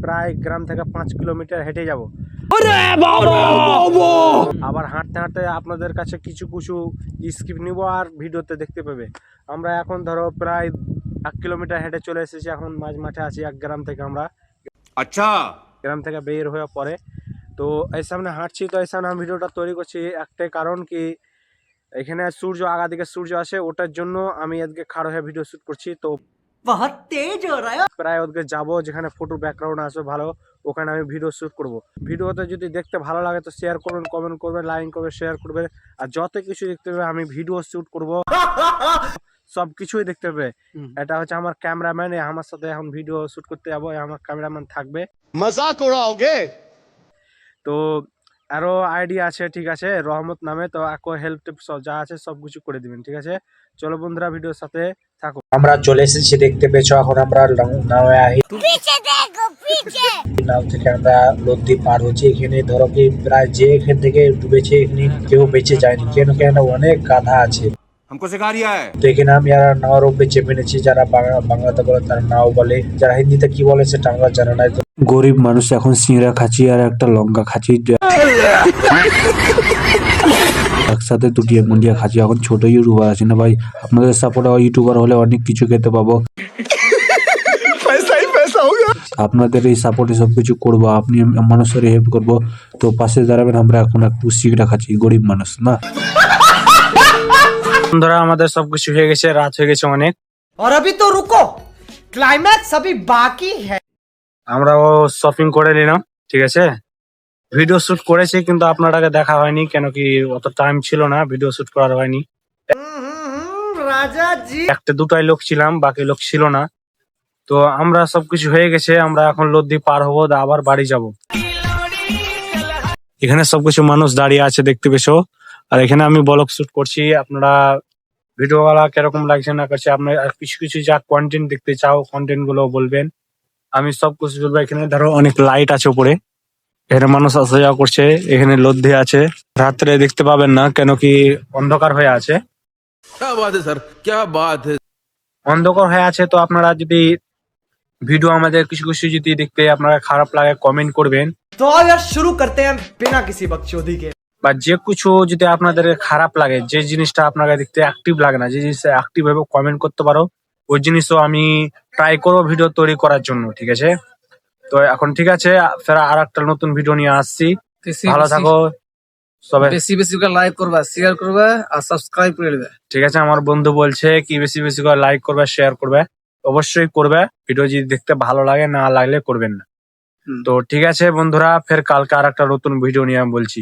প্রায় গ্রাম থেকে 5 কিলোমিটার হেঁটে যাব। আবার হাঁটতে হাঁটতে আপনাদের কাছে কিছু কিছু স্কিপ নিব আর ভিডিওতে দেখতে পাবে। আমরা এখন ধরো প্রায় 1 কিলোমিটার হেঁটে চলে এসেছি, এখন মাঝ মাঠে আছি এক গ্রাম থেকে। আমরা আচ্ছা গ্রাম থেকে বের হয়ে পরে তো এই সামনে হাঁটছি, তো এই সামনে আমি ভিডিওটা তৈরি করছি একটাই কারণ কি, এখানে সূর্য আগা দিকে সূর্য আসে, ওটার জন্য আমি আজকে খাড়া হয়ে ভিডিও শুট করছি। তো बहुत तेज हो रहा है। প্রায় ওদিকে যাবো যেখানে ফটো ব্যাকগ্রাউন্ড আসবে ভালো, ওখানে আমি ভিডিও শুট করব। ভিডিওতে যদি দেখতে ভালো লাগে তো শেয়ার করবেন, কমেন্ট করবেন, লাইক করবেন, শেয়ার করবেন। আর যত কিছু দেখতে হবে আমি ভিডিও শুট করব, সব কিছুই দেখতে হবে। এটা হচ্ছে আমার ক্যামেরাম্যান, আমার সাথে এখন ভিডিও শুট করতে যাবো, আমার ক্যামেরাম্যান থাকবে। मजाक उड़ाओगे? তো আরো আইডিয়া আছে, ঠিক আছে, রহমত নামে, তো আকো হেল্প টিপ যা আছে সব কিছু করে দিবেন, ঠিক আছে। চলো বন্ধুরা ভিডিওর সাথে থাকো। আমরা চলে এসেছি, দেখতে পেয়েছো, এখন আমরা নাওয়ে আহি। নাও থেকে আমরা নদী পার হচ্ছি। এখানে ধরো কি প্রায় যে এখান থেকে ডুবেছে এখানে কেউ বেঁচে যায়নি, কেন কেন অনেক গাধা আছে। हमको सिखा रिया है। তো এখানে আমি আর নাওয়ার উপরে চেপে নিয়েছি, যারা বাংলাতে বলে তারা নাও বলে, যারা হিন্দিতে কি বলে সেটা আমরা জানা নাই। গরিব মানুষ এখন সিংড়া খাচ্ছি আর একটা লঙ্কা খাচ্ছি, একসাথে দুটি মুন্ডিয়া খাচ্ছি। এখন ছোট ইউটিউবার আছে না ভাই, আপনাদের সাপোর্ট ইউটিউবার হলে অনেক কিছু খেতে পাবো। আপনাদের এই সাপোর্টে সবকিছু করবো, আপনি মানুষের হেল্প করবো, তো পাশে দাঁড়াবেন। আমরা এখন একটু সিংড়া খাচ্ছি, গরিব মানুষ না। বন্ধুরা আমাদের সবকিছু হয়ে গেছে, রাত হয়ে গেছে অনেক। और अभी तो रुको, क्लाइमैक्स अभी बाकी है। আমরাও শপিং করে নিলাম, ঠিক আছে। ভিডিও শুট করেছি কিন্তু আপনারাকে দেখা হয়নি, কেন কি অত টাইম ছিল না, ভিডিও শুট করার হয়নি। राजा जी একটা দুটাই লোক ছিলাম, বাকি লোক ছিল না। তো আমরা সবকিছু হয়ে গেছে, আমরা এখন লদ্দি পার হবো, আবার বাড়ি যাব। এখানে সবকিছু মানুষ দাঁড়িয়ে আছে দেখতে পেছো, আর এখানে আমি ব্লগ শুট করছি। আপনারা ভিডিও গুলা কিরকম লাগছে না করছে, আপনার কিছু কিছু যা কন্টেন্ট দেখতে চাও কন্টেন্ট গুলো বলবেন, আমি সব কিছু বলবো। এখানে ধরো অনেক লাইট আছে উপরে, এখানে মানুষ আসা যাওয়া করছে। এখানে লদ্দি আছে, রাত্রে দেখতে পাবেন না কেন কি অন্ধকার হয়ে আছে। क्या बात है सर, क्या बात है। অন্ধকার হয়ে আছে, তো আপনারা যদি ভিডিও আমাদের কিছু কিছু যদি দেখতে আপনারা খারাপ লাগে কমেন্ট করবেন, तो यार शुरू करते हैं बिना किसी बकचोदी के। বা যে কিছু যদি আপনাদের খারাপ লাগে, যে জিনিসটা আপনাকে দেখতে অ্যাক্টিভ লাগে না, যে জিনিসটা অ্যাক্টিভ ভাবে কমেন্ট করতে পারো, ওই জিনিসও আমি ট্রাই করবো ভিডিও তৈরি করার জন্য, ঠিক আছে। তো এখন ঠিক আছে, ফের আর একটা নতুন ভিডিও নিয়ে আসছি। ভালো থাকো সবাই, বেশি বেশি করে লাইক করবা, শেয়ার করবা আর সাবস্ক্রাইব করে দেবে। ঠিক আছে। আমার বন্ধু বলছে কি বেশি বেশি করে লাইক করবে, শেয়ার করবে, অবশ্যই করবে। ভিডিও যদি দেখতে ভালো লাগে, না লাগলে করবেন না। তো ঠিক আছে বন্ধুরা, ফের কালকে আর একটা নতুন ভিডিও নিয়ে আমি বলছি।